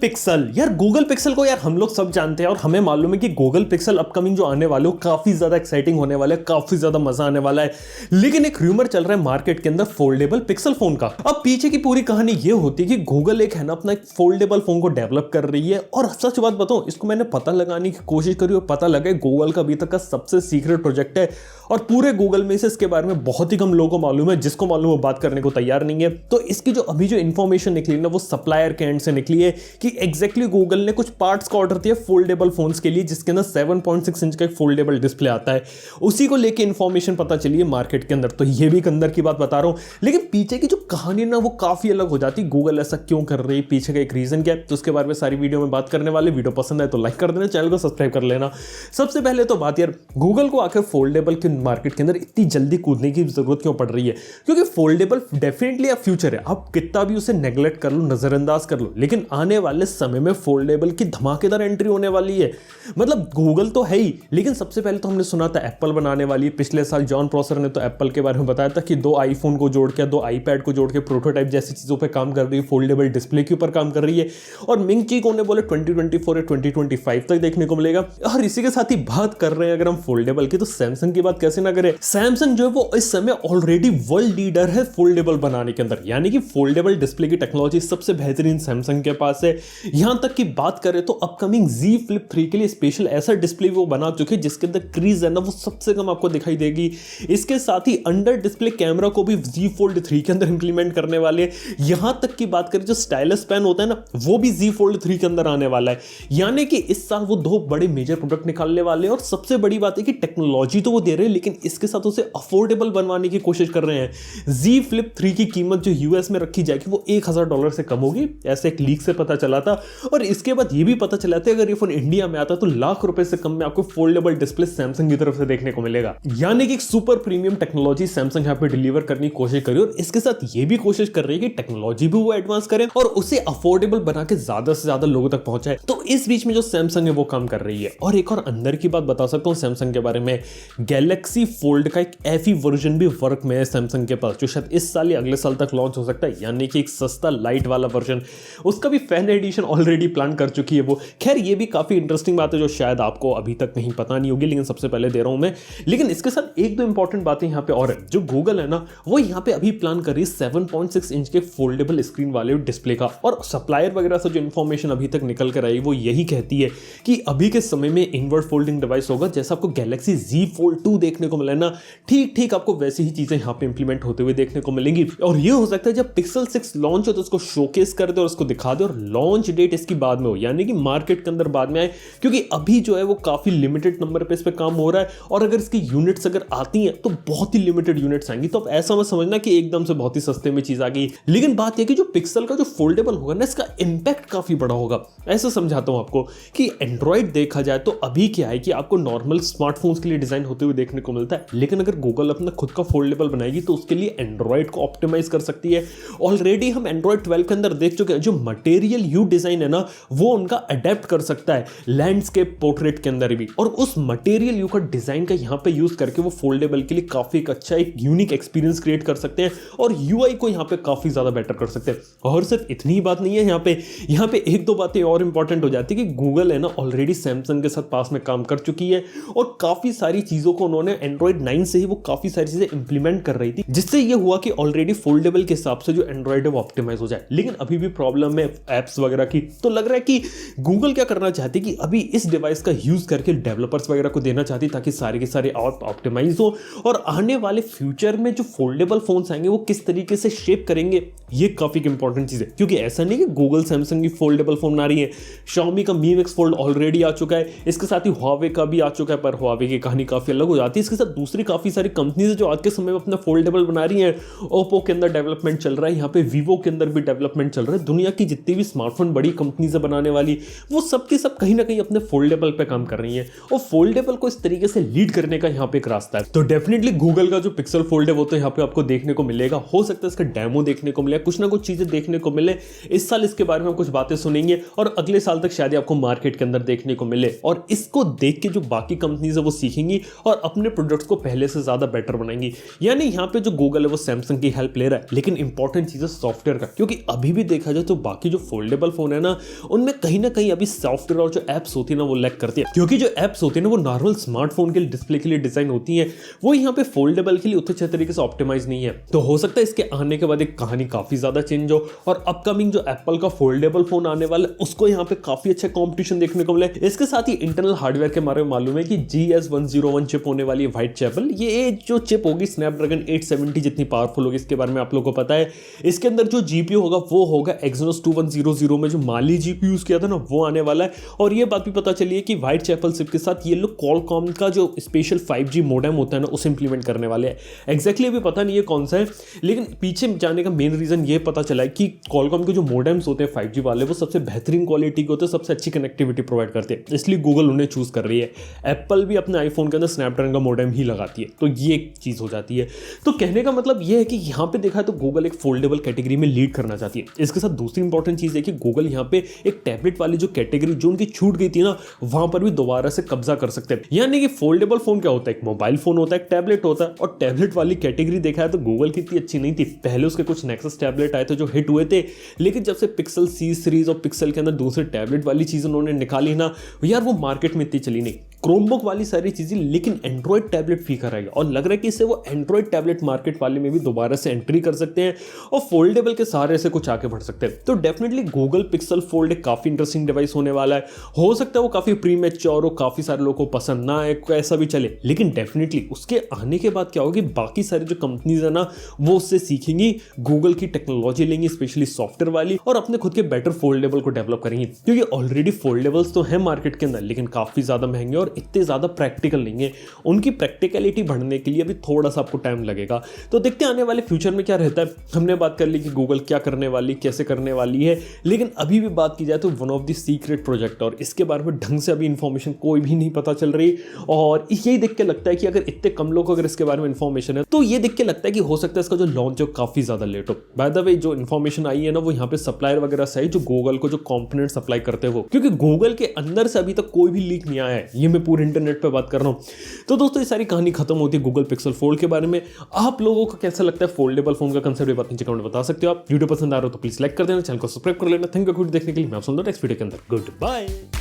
Pixel. यार Google pixel को यार हम लोग सब जानते हैं और हमें मालूम है कि गूगल पिक्सल अपकमिंग जो आने वाले हो काफी ज्यादा एक्साइटिंग होने वाला है, काफी ज्यादा मजा आने वाला है। लेकिन एक र्यूमर चल रहा है मार्केट के अंदर फोल्डेबल पिक्सल फोन का। अब पीछे की पूरी कहानी ये होती है कि गूगल एक है ना अपना एक फोल्डेबल फोन को डेवलप कर रही है। और सच बात बताऊं, इसको मैंने पता लगाने की कोशिश करी और पता लगा गूगल का अभी तक का सबसे सीक्रेट प्रोजेक्ट है और पूरे गूगल में से इसके बारे में बहुत ही कम लोगों को मालूम है। जिसको मालूम वो बात करने को तैयार नहीं है। तो इसकी जो अभी जो इंफॉर्मेशन निकली ना वो सप्लायर के एंड से निकली है कि एग्जैक्टली गूगल ने कुछ पार्ट्स का ऑर्डर दिया फोल्डेबल फोन्स के लिए, जिसके अंदर 7.6 इंच का एक फोल्डेबल डिस्प्ले आता है। उसी को लेके इंफॉर्मेशन पता चली है मार्केट के अंदर। तो ये भी अंदर की बात बता रहा हूं, लेकिन पीछे की जो कहानी ना वो काफी अलग हो जाती। गूगल ऐसा क्यों कर रही है, पीछे का एक रीजन क्या है, तो उसके बारे में सारी वीडियो में बात करने वाले। वीडियो पसंद आए तो लाइक कर देना, चैनल को सब्सक्राइब कर लेना। सबसे पहले तो बात यार, गूगल को आखिर फोल्डेबल के मार्केट के अंदर इतनी जल्दी कूदने की जरूरत क्यों पड़ रही है? क्योंकि फोल्डेबल डेफिनेटली अब फ्यूचर है। आप कितना भी उसे नेग्लेक्ट कर लो, नजरअंदाज कर लो, लेकिन आने वाले समय में फोल्डेबल की धमाकेदार एंट्री होने वाली है। मतलब गूगल तो है ही, लेकिन सबसे पहले तो हमने सुना था एप्पल बनाने वाली है। पिछले साल जॉन प्रॉसर ने तो एप्पल के बारे में बताया था कि 2 आईफोन को जोड़ के, 2 आईपैड को जोड़ के प्रोटोटाइप जैसी चीजों पे काम कर रही है, फोल्डेबल डिस्प्ले के ऊपर काम कर रही है। और मिंग ची को ने बोले 2024 या 2025 तक देखने को मिलेगा। और इसी के साथ ही बात कर रहे हैं अगर हम फोल्डेबल की, तो सैमसंग की बात कैसे ना करें। सैमसंग जो है वो इस समय ऑलरेडी वर्ल्ड लीडर है फोल्डेबल बनाने के अंदर, यानी कि फोल्डेबल डिस्प्ले की टेक्नोलॉजी सबसे बेहतरीन सैमसंग के पास है। यहां तक की बात करें तो अपकमिंग Z Flip 3 के लिए स्पेशल ऐसा डिस्प्ले वो बना चुके हैं जिसके अंदर क्रीज है ना वो सबसे कम आपको दिखाई देगी। इसके साथ ही अंडर डिस्प्ले कैमरा को भी Z Fold 3 के अंदर इंप्लीमेंट करने वाले। यहां तक की बात करें जो स्टाइलस पेन होता है ना वो भी Z Fold 3 के अंदर आने वाला है। यानी कि इस साल वो 2 बड़े मेजर प्रोडक्ट निकालने वाले हैं। और सबसे बड़ी बात है कि टेक्नोलॉजी तो वो दे रहे हैं, लेकिन इसके साथ उसे अफोर्डेबल बनवाने की कोशिश कर रहे हैं। Z Flip 3 की कीमत जो यूएस में रखी जाएगी वो $1000 से कम होगी, ऐसे एक लीक से पता चला था। और इसके बाद ये भी पता चला था अगर ये फोन इंडिया में आता तो ₹1,00,000 से कम में आपको फोल्डेबल डिस्प्ले सैमसंग की तरफ से देखने को मिलेगा। यानी कि एक सुपर प्रीमियम टेक्नोलॉजी सैमसंग यहाँ पे डिलीवर करने की कोशिश करी और इसके साथ ये भी कोशिश कर रही है कि टेक्नोलॉजी भी वो एडवांस करे और उसे अफोर्डेबल बना के ज्यादा से ज्यादा लोगों तक पहुंचाए। तो इस बीच में जो सैमसंग है वो काम कर रही है। और एक और अंदर की बात बता सकता हूं सैमसंग के बारे में, गैलेक्सी फोल्ड का एक FE वर्जन भी वर्क में है सैमसंग के पास, जो शायद इस साल या अगले साल तक लॉन्च हो सकता है। यानी कि एक सस्ता लाइट वाला वर्जन, उसका भी फैन एडिशन ऑलरेडी प्लान कर चुकी है वो। खैर ये भी काफी इंटरेस्टिंग बात है जो शायद आपको अभी तक नहीं पता नहीं होगी, लेकिन सबसे पहले दे रहा हूं मैं। लेकिन इसके साथ एक दो इंपॉर्टेंट बातें यहां पे और है। जो गूगल है ना वो यहां पे अभी प्लान कर रही है 7.6 इंच के फोल्डेबल स्क्रीन वाले डिस्प्ले का। और सप्लायर वगैरह से जो इंफॉर्मेशन अभी तक निकल कर आई वो यही कहती है कि अभी के समय में इनवर्ट फोल्डिंग डिवाइस होगा। जैसा आपको गैलेक्सी Z Fold 2 देखने को मिला ना, ठीक आपको वैसी ही चीजें यहां पे इंप्लीमेंट होते हुए देखने को मिलेंगी। और ये हो सकता है जब पिक्सल 6 लॉन्च हो तो उसको शोकेस कर दे और उसको दिखा दे और लॉन्च डेट इसकी बाद में हो, यानी कि मार्केट के अंदर बाद में आए। क्योंकि अभी जो है वो काफी लिमिटेड नंबर पे इस पे काम हो रहा है और अगर इसकी यूनिट्स अगर आती हैं तो बहुत ही लिमिटेड यूनिट्स आएंगी। तो अब ऐसा मत समझना कि एकदम से बहुत ही सस्ते में चीज आ गई। लेकिन बात यह कि जो पिक्सल का जो फोल्डेबल होगा ना इसका इंपैक्ट काफी बड़ा होगा। ऐसा समझाता हूं आपको कि एंड्रॉइड देखा जाए तो अभी क्या है कि आपको नॉर्मल स्मार्टफोन्स के लिए डिजाइन होते हुए देखने को मिलता है, लेकिन अगर गूगल अपना खुद का फोल्डेबल बनाएगी तो उसके लिए एंड्रॉइड को ऑप्टिमाइज कर सकती है। ऑलरेडी हम एंड्रॉइड 12 के अंदर देख चुके हैं जो मटेरियल यू डिजाइन है ना वो उनका अडेप्ट कर सकता है लैंडस्केप पोर्ट्रेट के अंदर भी। और उस मटेरियल यू का डिजाइन का यहां पे यूज करके वो फोल्डेबल के लिए काफी एक अच्छा एक यूनिक एक्सपीरियंस क्रिएट कर सकते हैं और यूआई को यहां पे काफी ज्यादा बेटर कर सकते हैं। और सिर्फ इतनी ही बात नहीं है, यहां पे एक दो बातें और इंपॉर्टेंट हो जाती है कि गूगल है ना ऑलरेडी सैमसंग के साथ पास में काम कर चुकी है और काफी सारी चीजों को उन्होंने एंड्रॉइड 9 से ही वो काफी सारी चीजें इंप्लीमेंट कर रही थी, जिससे ये हुआ कि ऑलरेडी फोल्डेबल के हिसाब से जो एंड्रॉइड है वो ऑप्टिमाइज हो जाए। लेकिन अभी भी प्रॉब्लम है एप्स वगैरह की। तो लग रहा है कि गूगल क्या करना चाहती है कि अभी इस डिवाइस का यूज करके डेवलपर्स वगैरह को देना चाहती ताकि सारे के सारे ऐप ऑप्टिमाइज हो और आने वाले फ्यूचर में जो फोल्डेबल फोन्स आएंगे वो किस तरीके से शेप करेंगे, ये काफी इंपॉर्टेंट चीज है। क्योंकि ऐसा नहीं कि गूगल सैमसंग की फोल्डेबल फोन आ रही है, Xiaomi का Mi Mix Fold ऑलरेडी आ चुका है, इसके साथ ही Huawei का भी आ चुका है, पर Huawei की कहानी काफी अलग हो जाती है। इसके साथ दूसरी काफी सारी कंपनीज जो आज के समय में अपना फोल्डेबल बना रही हैं। Oppo के अंदर डेवलपमेंट चल रहा है, यहाँ पे Vivo के अंदर भी डेवलपमेंट चल रहा है। दुनिया की जितनी भी स्मार्टफोन बड़ी कंपनीज बनाने वाली वो सबकी सब कहीं ना कहीं अपने फोल्डेबल पे काम कर रही हैं और फोल्डेबल को इस तरीके से लीड करने का यहाँ पे एक रास्ता है। तो डेफिनेटली गूगल का जो पिक्सल फोल्ड है वो तो यहाँ पे आपको देखने को मिलेगा। हो सकता है इसका डेमो देखने को मिले मिले, कुछ ना कुछ चीजें देखने को मिले। इस साल इसके बारे में कुछ बातें सुनेंगे और अगले साल तक शायद आपको मार्केट के अंदर देखने को मिले, और इसको देख के जो बाकी कंपनीज है वो सीखेंगी और अपने प्रोडक्ट्स को पहले से ज्यादा बेटर बनाएंगी। यानी यहाँ पे जो गूगल है वो सैमसंग की हेल्प ले रहा है, लेकिन इंपॉर्टेंट चीज है सॉफ्टवेयर का, क्योंकि अभी भी देखा जाए तो बाकी जो फोल्डेबल फोन है ना, उनमें कहीं ना कहीं अभी सॉफ्टवेयर और जो एप्स होती है ना वो लैग करती है। क्योंकि जो एप्स होती है ना वो नॉर्मल स्मार्टफोन के डिस्प्ले के लिए डिजाइन होती है, वो यहाँ पे फोल्डेबल के लिए उतने अच्छे तरीके से ऑप्टिमाइज नहीं है। तो हो सकता है इसके आने के बाद एक कहानी काफी ज्यादा चेंज हो, और अपकमिंग जो एप्पल का फोल्डेबल फोन आने वाला है उसको यहाँ पे काफी अच्छा कॉम्पिटिशन देखने को मिले। इसके साथ ही इंटरनल हार्डवेयर के बारे में मालूम है कि GS101 चिप होने वाली है, व्हाइट चैपल। ये जो चिप होगी स्नैपड्रैगन 870 जितनी पावरफुल होगी, इसके बारे में आप लोगों को पता है। इसके अंदर जो जीपीयू होगा वो होगा Exynos 2100 में जो माली जीपीयू यूज किया था ना वो आने वाला है। और ये बात भी पता चली है कि व्हाइट चैपल चिप के साथ ये लोग कॉलकॉम का जो स्पेशल 5G मोडेम होता है ना उसे इंप्लीमेंट करने वाले हैं। एग्जैक्टली अभी पता नहीं है कौन सा है, लेकिन पीछे जाने का मेन रीजन ये पता चला है कि कॉलकॉम के जो मोडेम्स होते हैं 5G वाले वो सबसे बेहतरीन क्वालिटी के होते हैं, सबसे अच्छी कनेक्टिविटी प्रोवाइड करते हैं, इसलिए गूगल उन्हें चूज कर रही है। एप्पल भी अपने आईफोन के अंदर स्नैपड्रैगन का मोडेम ही लगाती है, तो ये एक चीज हो जाती है। तो कहने का मतलब ये है कि यहाँ पे देखा तो गूगल एक फोल्डेबल कैटेगरी में लीड करना चाहती है। इसके साथ दूसरी इंपॉर्टेंट चीज है कि गूगल यहाँ पे एक टैबलेट वाली जो कैटेगरी जो उनकी छूट गई थी ना, वहां पर भी दोबारा से कब्जा कर सकते हैं। यानी कि फोल्डेबल फोन क्या होता है, एक मोबाइल फोन होता है, एक टैबलेट होता है, और टैबलेट वाली कैटेगरी देखा है तो गूगल की इतनी अच्छी नहीं थी। पहले उसके कुछ नेक्सस टैबलेट आए थे जो हिट हुए थे, लेकिन जब से पिक्सल C सीरीज और पिक्सल के अंदर दूसरे टैबलेट वाली चीज उन्होंने निकाली ना यार, वो मार्केट में इतनी चली नहीं। क्रोमबुक वाली सारी चीजें, लेकिन एंड्रॉइड टैबलेट फीकर आएगा, और लग रहा है कि इससे वो एंड्रॉइड टैबलेट मार्केट वाले में भी दोबारा से एंट्री कर सकते हैं और फोल्डेबल के सहारे से कुछ आगे बढ़ सकते हैं। तो डेफिनेटली गूगल पिक्सल फोल्ड एक काफी इंटरेस्टिंग डिवाइस होने वाला है। हो सकता है वो काफी प्रीमैच्योर हो, काफी सारे लोगों को पसंद ना आए, ऐसा भी चले, लेकिन डेफिनेटली उसके आने के बाद क्या होगी, बाकी सारी जो कंपनीज है ना वो उससे सीखेंगी, गूगल की टेक्नोलॉजी लेंगी स्पेशली सॉफ्टवेयर वाली, और अपने खुद के बेटर फोल्डेबल को डेवलप करेंगे। क्योंकि ऑलरेडी फोल्डेबल्स तो है मार्केट के अंदर, लेकिन काफी ज्यादा महंगे और इतने ज्यादा प्रैक्टिकल नहीं है। उनकी प्रैक्टिकलिटी बढ़ने के लिए अभी थोड़ा सा आपको टाइम लगेगा। तो देखते हैं आने वाले फ्यूचर में क्या रहता है। हमने बात कर ली कि गूगल क्या करने वाली, कैसे करने वाली है, लेकिन अभी भी बात की जाए तो one of the secret project, और इसके बारे में ढंग से अभी इंफॉर्मेशन कोई भी नहीं पता चल रही। और यही देख के लगता है कि अगर इतने कम लोग अगर इसके बारे में इंफॉर्मेशन है, तो ये देख के लगता है कि हो सकता है इसका जो लॉन्च हो काफी ज्यादा लेट हो। बाय द वे जो इंफॉर्मेशन आई है ना वो यहाँ पे सप्लायर वगैरह से जो गूगल को जो कंपोनेंट सप्लाई करते हैं वो, क्योंकि गूगल के अंदर से अभी तक कोई भी लीक नहीं आया है, ये मैं पूरे इंटरनेट पे बात कर रहा हूँ। तो दोस्तों ये सारी कहानी खत्म होती है गूगल पिक्सल फोल्ड के बारे में। आप लोगों को कैसा लगता है फोल्डेबल फोन का कंसेप्ट, ये बात नीचे कमेंट में बता सकते हो आप। वीडियो पसंद आ रहा हो तो प्लीज लाइक कर देना, चैनल को सब्सक्राइब कर लेना। थैंक यू देखने के लिए। मैं आप सुन नेक्स्ट वीडियो के अंदर। Good bye.